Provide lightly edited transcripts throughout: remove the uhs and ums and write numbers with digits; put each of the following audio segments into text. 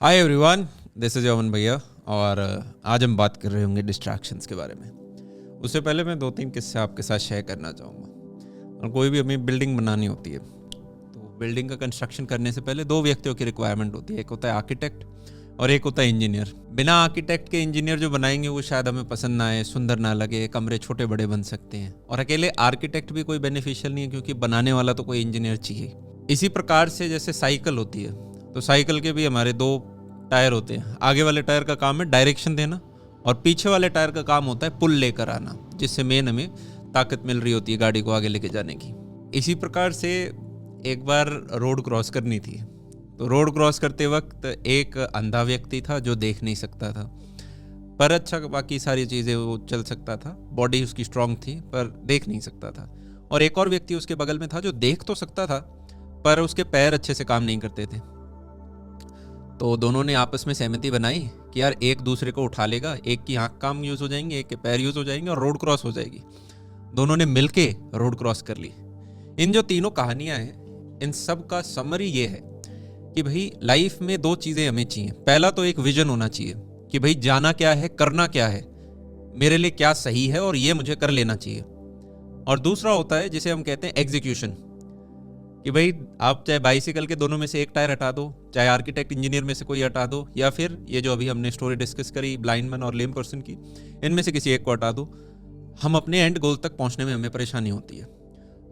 Hi everyone, this is Yemen भैया और आज हम बात कर रहे होंगे डिस्ट्रैक्शंस के बारे में। उससे पहले मैं 2-3 किस्से आपके साथ शेयर करना चाहूँगा। और कोई भी हमें बिल्डिंग बनानी होती है तो बिल्डिंग का कंस्ट्रक्शन करने से पहले 2 व्यक्तियों की रिक्वायरमेंट होती है। एक होता है आर्किटेक्ट और एक होता है इंजीनियर। बिना आर्किटेक्ट के इंजीनियर जो बनाएंगे वो शायद हमें पसंद ना आए, सुंदर ना लगे, कमरे छोटे बड़े बन सकते हैं। और अकेले आर्किटेक्ट भी कोई बेनिफिशियल नहीं है क्योंकि बनाने वाला तो कोई इंजीनियर चाहिए। इसी प्रकार से जैसे साइकिल होती है तो साइकिल के भी हमारे 2 टायर होते हैं। आगे वाले टायर का काम है डायरेक्शन देना और पीछे वाले टायर का काम होता है पुल लेकर आना, जिससे मेन हमें ताकत मिल रही होती है गाड़ी को आगे लेके जाने की। इसी प्रकार से एक बार रोड क्रॉस करनी थी तो रोड क्रॉस करते वक्त एक अंधा व्यक्ति था जो देख नहीं सकता था, पर अच्छा बाकी सारी चीज़ें वो चल सकता था, बॉडी उसकी स्ट्रांग थी पर देख नहीं सकता था। और एक और व्यक्ति उसके बगल में था जो देख तो सकता था पर उसके पैर अच्छे से काम नहीं करते थे। तो दोनों ने आपस में सहमति बनाई कि यार एक दूसरे को उठा लेगा, एक की आँख काम यूज़ हो जाएंगे, एक के पैर यूज़ हो जाएंगे और रोड क्रॉस हो जाएगी। दोनों ने मिलके रोड क्रॉस कर ली। इन जो तीनों कहानियाँ हैं इन सब का समरी ये है कि भाई लाइफ में 2 चीज़ें हमें चाहिए। पहला तो एक विजन होना चाहिए कि भाई जाना क्या है, करना क्या है, मेरे लिए क्या सही है और ये मुझे कर लेना चाहिए। और दूसरा होता है जिसे हम कहते हैं एग्जीक्यूशन, कि भाई आप चाहे बाइसिकल के दोनों में से एक टायर हटा दो, चाहे आर्किटेक्ट इंजीनियर में से कोई हटा दो, या फिर ये जो अभी हमने स्टोरी डिस्कस करी ब्लाइंड मैन और लेम पर्सन की, इनमें से किसी एक को हटा दो। हम अपने एंड गोल तक पहुंचने में हमें परेशानी होती है।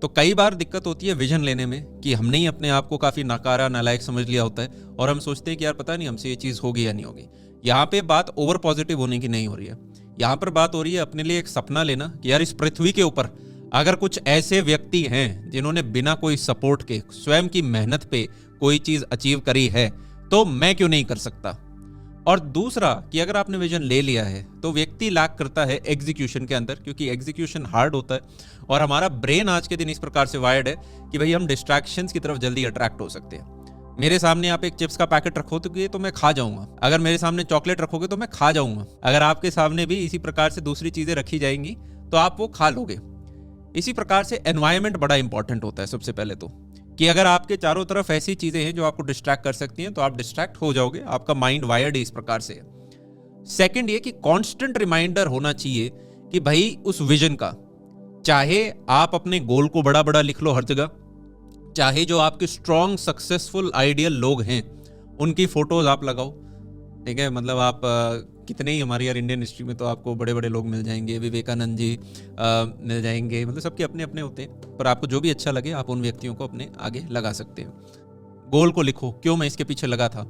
तो कई बार दिक्कत होती है विजन लेने में कि हमने ही अपने आप को काफ़ी नाकारा नालायक समझ लिया होता है और हम सोचते हैं कि यार पता नहीं हमसे ये चीज़ होगी या नहीं होगी। यहाँ पे बात ओवर पॉजिटिव होने की नहीं हो रही है, यहाँ पर बात हो रही है अपने लिए एक सपना लेना कि यार इस पृथ्वी के ऊपर अगर कुछ ऐसे व्यक्ति हैं जिन्होंने बिना कोई सपोर्ट के स्वयं की मेहनत पे कोई चीज अचीव करी है तो मैं क्यों नहीं कर सकता। और दूसरा कि अगर आपने विजन ले लिया है तो व्यक्ति लैक करता है एग्जीक्यूशन के अंदर, क्योंकि एग्जीक्यूशन हार्ड होता है और हमारा ब्रेन आज के दिन इस प्रकार से वायर्ड है कि भाई हम डिस्ट्रैक्शंस की तरफ जल्दी अट्रैक्ट हो सकते हैं। मेरे सामने आप एक चिप्स का पैकेट रखोगे तो मैं खा जाऊंगा, अगर मेरे सामने चॉकलेट रखोगे तो मैं खा जाऊंगा, अगर आपके सामने भी इसी प्रकार से दूसरी चीजें रखी जाएंगी तो आप वो खा लोगे। इसी प्रकार से एनवायरनमेंट बड़ा इंपॉर्टेंट होता है। सबसे पहले तो कि अगर आपके चारों तरफ ऐसी चीजें हैं जो आपको डिस्ट्रैक्ट कर सकती हैं तो आप डिस्ट्रैक्ट हो जाओगे, आपका माइंड वायर्ड इस प्रकार से। सेकंड ये कि कांस्टेंट रिमाइंडर होना चाहिए कि भाई उस विजन का, चाहे आप अपने गोल को बड़ा बड़ा लिख लो हर जगह, चाहे जो आपके स्ट्रॉन्ग सक्सेसफुल आइडियल लोग हैं उनकी फोटोज आप लगाओ, ठीक है। मतलब आप कितने ही हमारे यार इंडियन हिस्ट्री में तो आपको बड़े बड़े लोग मिल जाएंगे, विवेकानंद जी मिल जाएंगे, मतलब सबके अपने अपने होते हैं, पर आपको जो भी अच्छा लगे आप उन व्यक्तियों को अपने आगे लगा सकते हैं। गोल को लिखो, क्यों मैं इसके पीछे लगा था।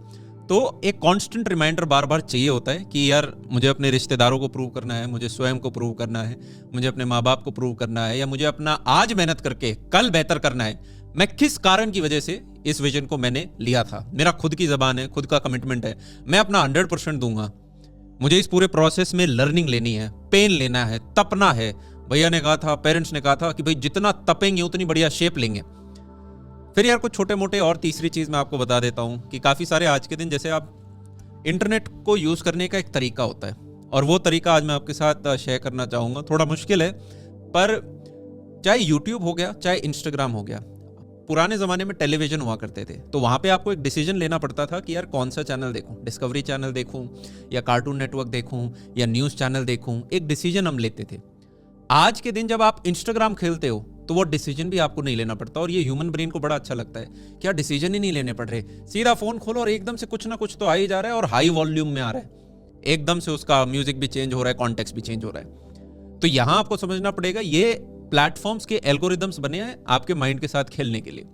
तो एक कांस्टेंट रिमाइंडर बार बार चाहिए होता है कि यार मुझे अपने रिश्तेदारों को प्रूव करना है, मुझे स्वयं को प्रूव करना है, मुझे अपने माँ बाप को प्रूव करना है, या मुझे अपना आज मेहनत करके कल बेहतर करना है। मैं किस कारण की वजह से इस विजन को मैंने लिया था, मेरा खुद की जबान है, खुद का कमिटमेंट है, मैं अपना 100% दूंगा। मुझे इस पूरे प्रोसेस में लर्निंग लेनी है, पेन लेना है, तपना है। भैया ने कहा था, पेरेंट्स ने कहा था कि भाई जितना तपेंगे उतनी बढ़िया शेप लेंगे। फिर यार कुछ छोटे मोटे और तीसरी चीज मैं आपको बता देता हूं कि काफी सारे आज के दिन जैसे आप इंटरनेट को यूज करने का एक तरीका होता है और वो तरीका आज मैं आपके साथ शेयर करना चाहूंगा। थोड़ा मुश्किल है, पर चाहे यूट्यूब हो गया चाहे इंस्टाग्राम हो गया, पुराने ज़माने में टेलीविज़न हुआ करते थे तो वहाँ पे आपको एक डिसीजन लेना पड़ता था कि यार कौन सा चैनल देखूं, डिस्कवरी चैनल देखूं या कार्टून नेटवर्क देखूं या न्यूज़ चैनल देखूं, एक डिसीजन हम लेते थे। आज के दिन जब आप इंस्टाग्राम खेलते हो तो वो डिसीजन भी आपको नहीं लेना पड़ता और ये ह्यूमन ब्रेन को बड़ा अच्छा लगता है कि यार डिसीजन ही नहीं लेने पड़ रहे, सीधा फ़ोन खोलो और एकदम से कुछ ना कुछ तो आ ही जा रहा है और हाई वॉल्यूम में आ रहा है, एकदम से उसका म्यूजिक भी चेंज हो रहा है, कॉन्टेक्स्ट भी चेंज हो रहा है। तो यहाँ आपको समझना पड़ेगा ये प्लेटफॉर्म्स के एल्गोरिदम्स बने हैं आपके माइंड के साथ खेलने के लिए।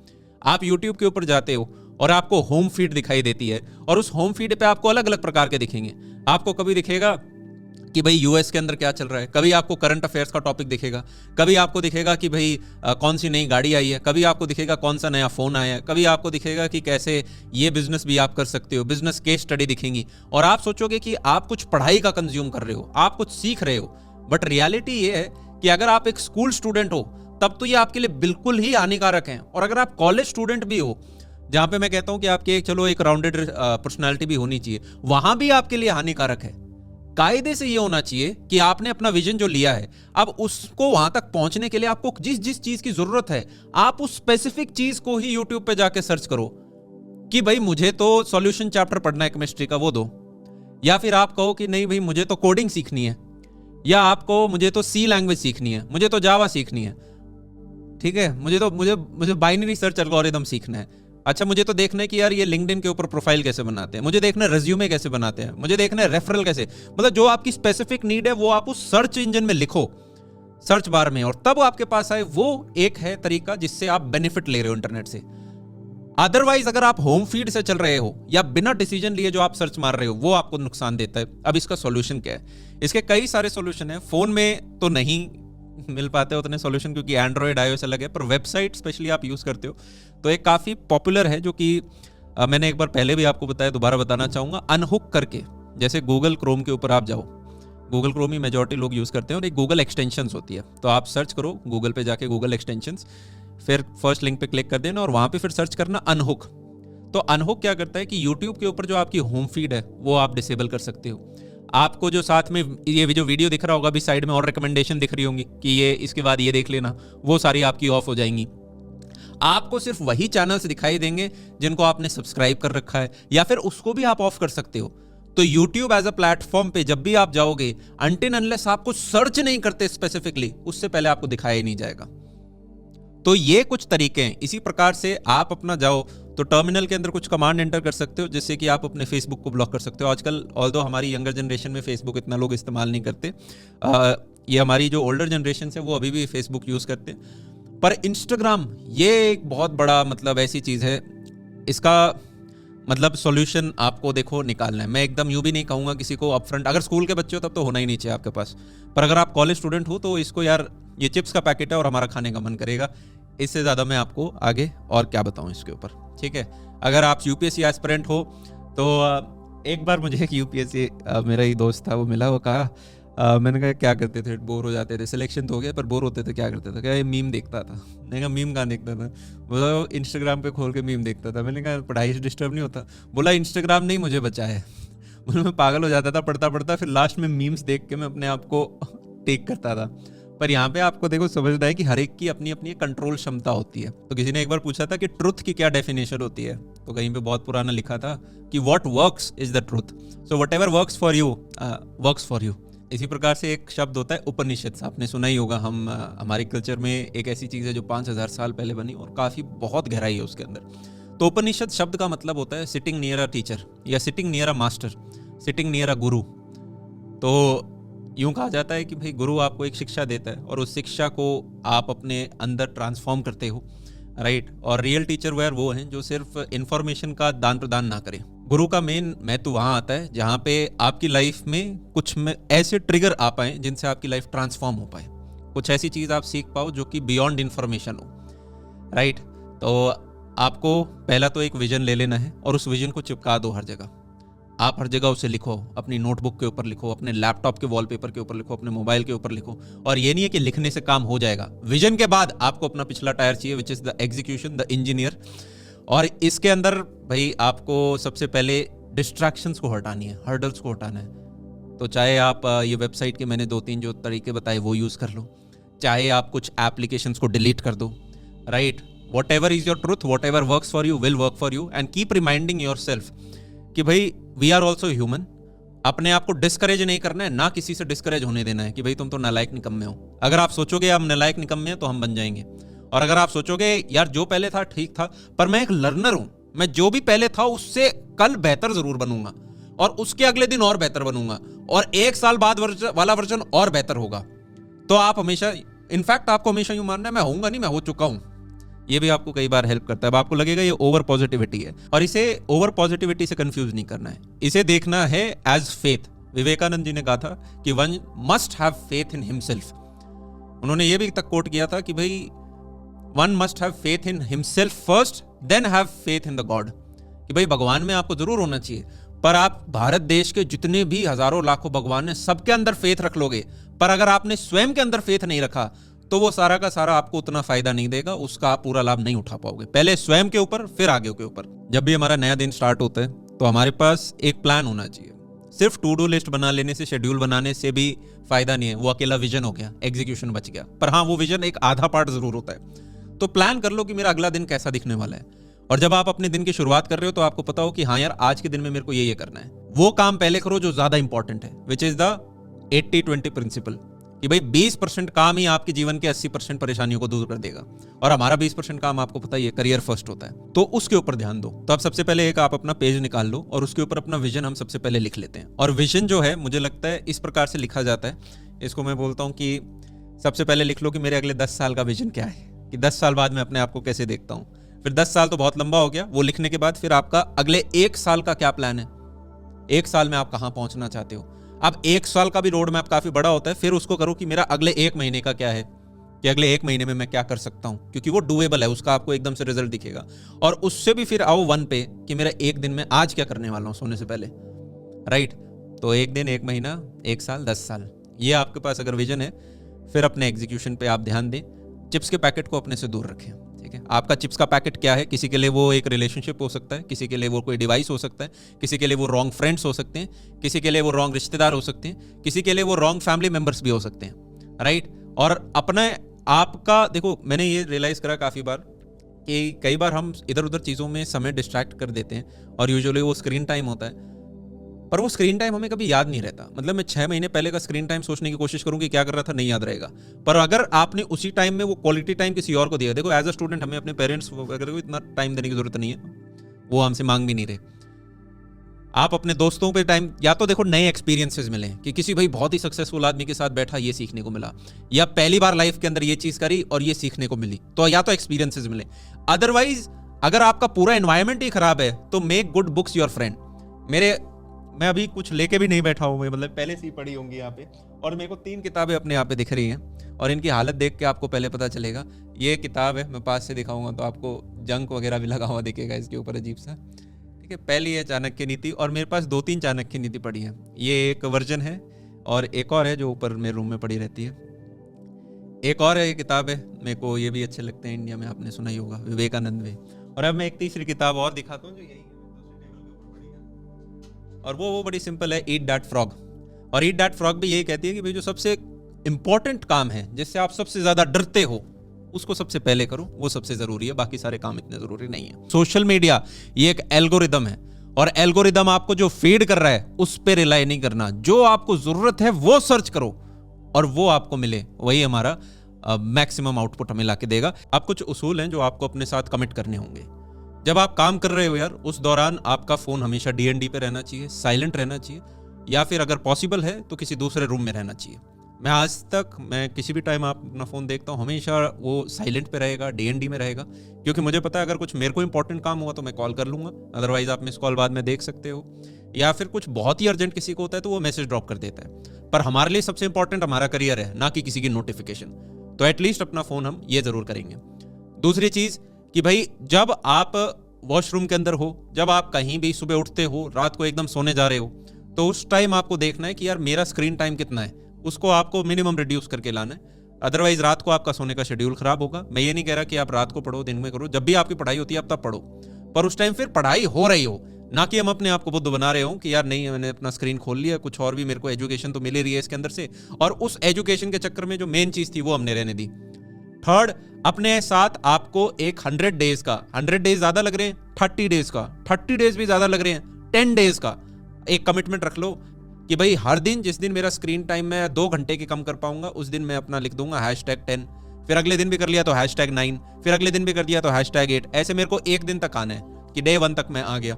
आप YouTube के ऊपर जाते हो और आपको होम फीड दिखाई देती है और उस होम फीड पे आपको अलग अलग प्रकार के दिखेंगे। आपको कभी दिखेगा कि भाई यूएस के अंदर क्या चल रहा है, कभी आपको करंट अफेयर्स का टॉपिक दिखेगा, कभी आपको दिखेगा कि भाई कौन सी नई गाड़ी आई है, कभी आपको दिखेगा कौन सा नया फ़ोन आया है, कभी आपको दिखेगा कि कैसे ये बिजनेस भी आप कर सकते हो, बिजनेस केस स्टडी दिखेंगी। और आप सोचोगे कि आप कुछ पढ़ाई का कंज्यूम कर रहे हो, आप कुछ सीख रहे हो, बट रियलिटी ये है कि अगर आप एक स्कूल स्टूडेंट हो तब तो ये आपके लिए बिल्कुल ही हानिकारक है। और अगर आप कॉलेज स्टूडेंट भी हो, जहां पे मैं कहता हूं कि आपके चलो एक राउंडेड पर्सनालिटी भी होनी चाहिए, वहां भी आपके लिए हानिकारक है। कायदे से ये होना चाहिए कि आपने अपना विजन जो लिया है, अब उसको वहां तक पहुंचने के लिए आपको जिस जिस चीज की जरूरत है आप उस स्पेसिफिक चीज को ही यूट्यूब पे जाके सर्च करो। कि भाई मुझे तो सॉल्यूशन चैप्टर पढ़ना है केमिस्ट्री का, वो दो। या फिर आप कहो कि नहीं भाई मुझे तो कोडिंग सीखनी है, या आपको मुझे तो सी लैंग्वेज सीखनी है, मुझे तो जावा सीखनी है, ठीक है, मुझे बाइनरी सर्च एल्गोरिथम सीखना है। अच्छा, मुझे तो देखना है कि यार ये लिंक्डइन के ऊपर प्रोफाइल कैसे बनाते हैं, मुझे देखना है रेज्यूमे कैसे बनाते हैं, मुझे देखना है रेफरल कैसे, मतलब जो आपकी स्पेसिफिक नीड है वो आप उस सर्च इंजन में लिखो, सर्च बार में, और तब आपके पास आए। वो एक है तरीका जिससे आप बेनिफिट ले रहे हो इंटरनेट से। अदरवाइज अगर आप होम फीड से चल रहे हो या बिना डिसीजन लिए जो आप सर्च मार रहे हो, वो आपको नुकसान देता है। अब इसका सॉल्यूशन क्या है? इसके कई सारे सॉल्यूशन है। फोन में तो नहीं मिल पाते उतने सॉल्यूशन, क्योंकि एंड्रॉइड आईओएस अलग है, पर वेबसाइट स्पेशली आप यूज करते हो तो एक काफी पॉपुलर है, जो कि मैंने एक बार पहले भी आपको बताया, दोबारा बताना चाहूंगा, अनहुक करके। जैसे गूगल क्रोम के ऊपर आप जाओ, गूगल क्रोम ही मेजॉरिटी लोग यूज करते हैं, और एक गूगल एक्सटेंशंस होती है, तो आप सर्च करो गूगल पे जाके गूगल एक्सटेंशंस, फिर फर्स्ट लिंक पे क्लिक कर देना और वहां पे फिर सर्च करना अनहुक। तो अनहुक क्या करता है कि यूट्यूब के ऊपर जो आपकी होम फीड है वो आप डिसेबल कर सकते हो। आपको जो साथ में ये जो वीडियो दिख रहा होगा, भी साइड में और रिकमेंडेशन दिख रही होंगी कि ये इसके बाद ये देख लेना, वो सारी आपकी ऑफ हो जाएंगी। आपको सिर्फ वही चैनल्स दिखाई देंगे जिनको आपने सब्सक्राइब कर रखा है, या फिर उसको भी आप ऑफ कर सकते हो। तो YouTube एज अ प्लेटफॉर्म पे जब भी आप जाओगे, अनटिल अनलेस आप कुछ सर्च नहीं करते स्पेसिफिकली, उससे पहले आपको दिखाया ही नहीं जाएगा। तो ये कुछ तरीके हैं। इसी प्रकार से आप अपना जाओ तो टर्मिनल के अंदर कुछ कमांड एंटर कर सकते हो, जिससे कि आप अपने फेसबुक को ब्लॉक कर सकते हो। आजकल ऑल्दो हमारी यंगर जनरेशन में फेसबुक इतना लोग इस्तेमाल नहीं करते, ये हमारी जो ओल्डर जनरेशन है वो अभी भी फेसबुक यूज करते हैं। पर इंस्टाग्राम ये एक बहुत बड़ा मतलब ऐसी चीज है, इसका मतलब सॉल्यूशन आपको देखो निकालना है। मैं एकदम यूं भी नहीं कहूंगा किसी को अपफ्रंट, अगर स्कूल के बच्चे हो तब तो होना ही नहीं चाहिए आपके पास, पर अगर आप कॉलेज स्टूडेंट हो तो इसको यार, ये चिप्स का पैकेट है और हमारा खाने का मन करेगा। इससे ज़्यादा मैं आपको आगे और क्या बताऊं इसके ऊपर, ठीक है। अगर आप यूपीएससी एस्पिरेंट हो तो एक बार मुझे एक यूपीएससी मेरा ही दोस्त था, वो मिला, वो कहा मैंने कहा क्या करते थे, बोर हो जाते थे, सिलेक्शन तो हो गया पर बोर होते थे, क्या करते थे? क्या, ये मीम देखता था। मैंने कहा मीम कहाँ देखता था? बोला इंस्टाग्राम पे खोल के मीम देखता था। मैंने कहा पढ़ाई से डिस्टर्ब नहीं होता? बोला इंस्टाग्राम नहीं मुझे बचा है। बोला मैं पागल हो जाता था पढ़ता पढ़ता, फिर लास्ट में मीम्स देख के मैं अपने आप को टेक करता था। पर यहाँ पे आपको देखो समझना है कि हर एक की अपनी अपनी कंट्रोल क्षमता होती है। तो किसी ने एक बार पूछा था कि ट्रुथ की क्या डेफिनेशन होती है, तो कहीं पे बहुत पुराना लिखा था कि what works is the truth, so whatever works for you works for you. इसी प्रकार से एक शब्द होता है उपनिषद, आपने सुना ही होगा। हमारे कल्चर में एक ऐसी चीज़ है जो 5000 साल पहले बनी और काफ़ी बहुत गहराई है उसके अंदर। तो उपनिषद शब्द का मतलब होता है सिटिंग नियर अ टीचर, या sitting near a master, sitting near a गुरु। तो यूं कहा जाता है कि भाई गुरु आपको एक शिक्षा देता है और उस शिक्षा को आप अपने अंदर ट्रांसफॉर्म करते हो, राइट। और रियल टीचर वेयर वो हैं जो सिर्फ इंफॉर्मेशन का दान प्रदान ना करें। गुरु का मेन महत्व वहाँ आता है जहाँ पे आपकी लाइफ में कुछ में ऐसे ट्रिगर आ पाए जिनसे आपकी लाइफ ट्रांसफॉर्म हो पाए, कुछ ऐसी चीज़ आप सीख पाओ जो कि बियॉन्ड इन्फॉर्मेशन हो, राइट। तो आपको पहला तो एक विजन ले लेना है और उस विजन को चिपका दो हर जगह। आप हर जगह उसे लिखो, अपनी नोटबुक के ऊपर लिखो, अपने लैपटॉप के वॉलपेपर के ऊपर लिखो, अपने मोबाइल के ऊपर लिखो। और ये नहीं है कि लिखने से काम हो जाएगा, विजन के बाद आपको अपना पिछला टायर चाहिए, which is the execution, the engineer. और इसके अंदर भाई आपको सबसे पहले डिस्ट्रैक्शंस को हटानी है, हर्डल्स को हटाना है। तो चाहे आप ये वेबसाइट के मैंने 2-3 जो तरीके बताए वो यूज़ कर लो, चाहे आप कुछ एप्लीकेशंस को डिलीट कर दो, right. What ever is your truth, what ever works for you will work for you, and keep reminding your self कि भाई वी आर ऑल्सो ह्यूमन। अपने आप को डिस्करेज नहीं करना है, ना किसी से डिस्करेज होने देना है कि भाई तुम तो नालायक निकम्मे हो। अगर आप सोचोगे हम नालायक निकम्मे हैं तो हम बन जाएंगे, और अगर आप सोचोगे यार जो पहले था ठीक था, पर मैं एक लर्नर हूं, मैं जो भी पहले था उससे कल बेहतर जरूर बनूंगा, और उसके अगले दिन और बेहतर बनूंगा, और 1 साल बाद वाला वर्जन और बेहतर होगा। तो आप हमेशा, इनफैक्ट आपको हमेशा यूं मानना है मैं होऊंगा नहीं, मैं हो चुका हूं। ये भी आपको कई बार हेल्प करता है। अब आपको लगेगा ये ओवर पॉजिटिविटी है, और इसे ओवर पॉजिटिविटी से कंफ्यूज नहीं करना है, इसे देखना है एज फेथ। विवेकानंद जी ने कहा था कि one must have faith in himself. उन्होंने ये भी तक कोट किया था कि भाई one must have faith in himself first, then have faith in the God. कि भाई भगवान में आपको जरूर होना चाहिए, पर आप भारत देश के जितने भी हजारों लाखों भगवान हैं सबके अंदर फेथ रख लोगे, पर अगर आपने स्वयं के अंदर फेथ नहीं रखा तो वो सारा का सारा आपको उतना फायदा नहीं देगा, उसका आप पूरा लाभ नहीं उठा पाओगे। पहले स्वयं के ऊपर, फिर आगे के ऊपर। जब भी हमारा नया दिन स्टार्ट होता है तो हमारे पास एक प्लान होना चाहिए। सिर्फ टू डू लिस्ट बना लेने से, शेड्यूल बनाने से भी फायदा नहीं है, वो अकेला विजन हो गया, एग्जीक्यूशन बच गया। पर हाँ, वो विजन एक आधा पार्ट जरूर होता है। तो प्लान कर लो कि मेरा अगला दिन कैसा दिखने वाला है, और जब आप अपने दिन की शुरुआत कर रहे हो तो आपको पता हो कि हाँ यार आज के दिन में मेरे को ये करना है, वो काम पहले करो जो ज्यादा इंपॉर्टेंट है, विच इज द 80-20 प्रिंसिपल, कि भाई 20% काम ही आपके जीवन के 80% परेशानियों को दूर कर देगा। और हमारा 20% काम आपको पता ही है करियर फर्स्ट होता है, तो उसके ऊपर ध्यान दो। तो आप सबसे पहले एक आप अपना पेज निकाल लो और उसके ऊपर अपना विजन हम सबसे पहले लिख लेते हैं। और विजन जो है मुझे लगता है इस प्रकार से लिखा जाता है, इसको मैं बोलता हूँ कि सबसे पहले लिख लो कि मेरे अगले 10 साल का विजन क्या है, कि 10 साल बाद मैं अपने आप को कैसे देखता हूँ। फिर 10 साल तो बहुत लंबा हो गया, वो लिखने के बाद फिर आपका अगले 1 साल का क्या प्लान है, 1 साल में आप कहाँ पहुंचना चाहते हो। अब 1 साल का भी रोड मैप काफी बड़ा होता है, फिर उसको करो कि मेरा अगले 1 महीने का क्या है, कि अगले 1 महीने में मैं क्या कर सकता हूं, क्योंकि वो डूएबल है, उसका आपको एकदम से रिजल्ट दिखेगा। और उससे भी फिर आओ 1 पे कि मेरा 1 दिन में आज क्या करने वाला हूं सोने से पहले, राइट। तो 1 दिन, 1 महीना, 1 साल, 10 साल, ये आपके पास अगर विजन है, फिर अपने एग्जीक्यूशन पे आप ध्यान दें। चिप्स के पैकेट को अपने से दूर रखें, ठीक है। आपका चिप्स का पैकेट क्या है, किसी के लिए वो एक रिलेशनशिप हो सकता है, किसी के लिए वो कोई डिवाइस हो सकता है, किसी के लिए वो रॉन्ग फ्रेंड्स हो सकते हैं, किसी के लिए वो रॉन्ग रिश्तेदार हो सकते हैं, किसी के लिए वो रॉन्ग फैमिली मेंबर्स भी हो सकते हैं, राइट। और अपने आपका देखो, मैंने ये रियलाइज करा काफ़ी बार कि कई बार हम इधर उधर चीज़ों में समय डिस्ट्रैक्ट कर देते हैं और यूजुअली वो स्क्रीन टाइम होता है, पर वो स्क्रीन टाइम हमें कभी याद नहीं रहता। मतलब मैं 6 महीने पहले का स्क्रीन टाइम सोचने की कोशिश करूँ कि क्या कर रहा था, नहीं याद रहेगा। पर अगर आपने उसी टाइम में वो क्वालिटी टाइम किसी और को दिया, देखो एज अ स्टूडेंट हमें अपने पेरेंट्स वगैरह को इतना टाइम देने की जरूरत नहीं है, वो हमसे मांग भी नहीं रहे। आप अपने दोस्तों पे टाइम, या तो देखो नए एक्सपीरियंसेस मिले कि किसी भाई बहुत ही सक्सेसफुल आदमी के साथ बैठा, ये सीखने को मिला, या पहली बार लाइफ के अंदर ये चीज करी और ये सीखने को मिली, तो या तो एक्सपीरियंसेस मिले। अदरवाइज अगर आपका पूरा एनवायरमेंट ही खराब है तो make good books your friend. मैं अभी कुछ लेके भी नहीं बैठा हूँ, मतलब पहले से ही पढ़ी होंगी यहाँ पे, और मेरे को 3 किताबें अपने यहाँ पे दिख रही हैं और इनकी हालत देख के आपको पहले पता चलेगा। ये किताब है, मैं पास से दिखाऊंगा तो आपको जंक वगैरह भी लगा हुआ दिखेगा इसके ऊपर अजीब सा, ठीक है। पहली है चाणक्य नीति, और मेरे पास 2-3 चाणक्य नीति पढ़ी है, ये एक वर्जन है और एक और है जो ऊपर मेरे रूम में पड़ी रहती है। एक और है, ये किताब है, मेरे को ये भी अच्छे लगते हैं, इंडिया में आपने सुना ही होगा, विवेकानंद में। और अब मैं एक तीसरी किताब और दिखाता हूँ जो यही, और वो बड़ी सिंपल है, ईट दैट फ्रॉग। और ईट दैट फ्रॉग भी यही कहती है कि भाई जो सबसे इंपॉर्टेंट काम है, जिससे आप सबसे ज्यादा डरते हो, उसको सबसे पहले करो, वो सबसे जरूरी है, बाकी सारे काम इतने जरूरी नहीं है। सोशल मीडिया ये एक एल्गोरिदम है, और एल्गोरिदम आपको जो फीड कर रहा है उस पर रिलाई नहीं करना, जो आपको जरूरत है वो सर्च करो और वो आपको मिले, वही हमारा मैक्सिमम आउटपुट हमें लाके देगा। अब कुछ उसूल हैं जो आपको अपने साथ कमिट करने होंगे। जब आप काम कर रहे हो यार, उस दौरान आपका फोन हमेशा DND पे रहना चाहिए, साइलेंट रहना चाहिए, या फिर अगर पॉसिबल है तो किसी दूसरे रूम में रहना चाहिए। मैं किसी भी टाइम आप अपना फोन देखता हूँ, हमेशा वो साइलेंट पे रहेगा, DND में रहेगा, क्योंकि मुझे पता है अगर कुछ मेरे को इंपॉर्टेंट काम हुआ तो मैं कॉल कर लूंगा, अदरवाइज आप मिस कॉल बाद में देख सकते हो, या फिर कुछ बहुत ही अर्जेंट किसी को होता है तो वो मैसेज ड्रॉप कर देता है। पर हमारे लिए सबसे इंपॉर्टेंट हमारा करियर है, ना कि किसी की नोटिफिकेशन। तो एटलीस्ट अपना फोन हम ये जरूर करेंगे। दूसरी चीज कि भाई जब आप वॉशरूम के अंदर हो, जब आप कहीं भी सुबह उठते हो, रात को एकदम सोने जा रहे हो, तो उस टाइम आपको देखना है कि यार मेरा स्क्रीन टाइम कितना है, उसको आपको मिनिमम रिड्यूस करके लाना है। अदरवाइज रात को आपका सोने का शेड्यूल खराब होगा। मैं ये नहीं कह रहा कि आप रात को पढ़ो, दिन में करो, जब भी आपकी पढ़ाई होती है आप तब पढ़ो, पर उस टाइम फिर पढ़ाई हो रही हो, ना कि हम अपने आप को बुद्ध बना रहे हो कि यार नहीं मैंने अपना स्क्रीन खोल लिया, कुछ और भी मेरे को एजुकेशन तो मिल रही है इसके अंदर से, और उस एजुकेशन के चक्कर में जो मेन चीज थी वो हमने रहने दी। थर्ड, अपने साथ आपको एक 100 डेज का, 100 डेज ज्यादा लग रहे हैं, 30 डेज का, 30 डेज भी ज्यादा लग रहे हैं, 10 डेज का एक कमिटमेंट रख लो कि भाई हर दिन, जिस दिन मेरा स्क्रीन टाइम मैं 2 घंटे की कम कर पाऊंगा, उस दिन मैं अपना लिख दूंगा #10, फिर अगले दिन भी कर लिया तो #9, फिर अगले दिन भी कर दिया तो #8। ऐसे मेरे को एक दिन तक आना है कि डे 1 तक मैं आ गया।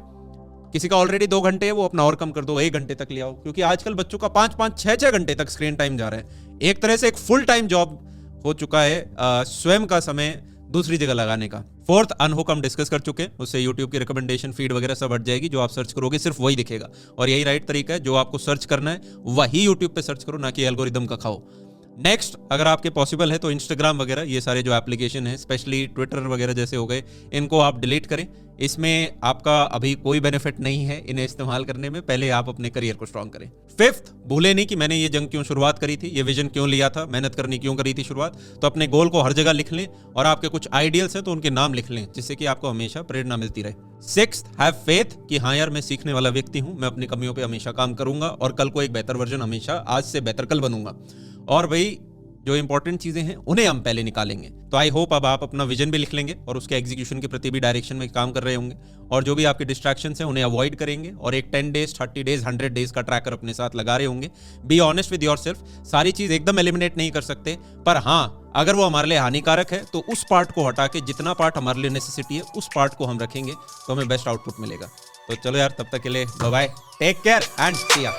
किसी का ऑलरेडी 2 घंटे है, वो अपना और कम कर दो, 1 घंटे तक ले आओ, क्योंकि आजकल बच्चों का 5-5, 6-6 घंटे तक स्क्रीन टाइम जा रहा है। एक तरह से एक फुल टाइम जॉब हो चुका है स्वयं का समय दूसरी जगह लगाने का। फोर्थ, अनहुक हम डिस्कस कर चुके हैं, उससे यूट्यूब की रिकमेंडेशन फीड वगैरह सब हट जाएगी, जो आप सर्च करोगे सिर्फ वही दिखेगा, और यही राइट तरीका है, जो आपको सर्च करना है वही यूट्यूब पे सर्च करो, ना कि एल्गोरिदम का खाओ। नेक्स्ट, अगर आपके पॉसिबल है तो इंस्टाग्राम वगैरह ये सारे जो एप्लीकेशन है, स्पेशली ट्विटर वगैरह जैसे हो गए, इनको आप डिलीट करें। इसमें आपका अभी कोई बेनिफिट नहीं है इन्हें इस्तेमाल करने में, पहले आप अपने करियर को स्ट्रांग करें। फिफ्थ, भूले नहीं कि मैंने ये जंग क्यों शुरुआत करी थी, ये विजन क्यों लिया था, मेहनत करनी क्यों करी थी शुरुआत। तो अपने गोल को हर जगह लिख लें, और आपके कुछ आइडियल्स हैं तो उनके नाम लिख लें, जिससे कि आपको हमेशा प्रेरणा मिलती रहे। सिक्स्थ, हैव फेथ कि हाँ यार मैं सीखने वाला व्यक्ति हूं, मैं अपनी कमियों पे हमेशा काम करूंगा और कल को एक बेहतर वर्जन, हमेशा आज से बेहतर कल बनूंगा। और भाई जो इंपॉर्टेंट चीजें हैं उन्हें हम पहले निकालेंगे। तो आई होप अब आप अपना विजन भी लिख लेंगे और उसके एग्जीक्यूशन के प्रति भी डायरेक्शन में काम कर रहे होंगे, और जो भी आपके डिस्ट्रैक्शंस हैं उन्हें अवॉइड करेंगे, और एक 10 डेज 30 डेज 100 डेज का ट्रैकर अपने साथ लगा रहे होंगे। बी ऑनेस्ट विद योरसेल्फ, सारी चीज एकदम एलिमिनेट नहीं कर सकते, पर हाँ अगर वो हमारे लिए हानिकारक है तो उस पार्ट को हटा के जितना पार्ट हमारे लिए नेसेसिटी है उस पार्ट को हम रखेंगे तो हमें बेस्ट आउटपुट मिलेगा। तो चलो यार, तब तक के लिए bye bye, take care and see या।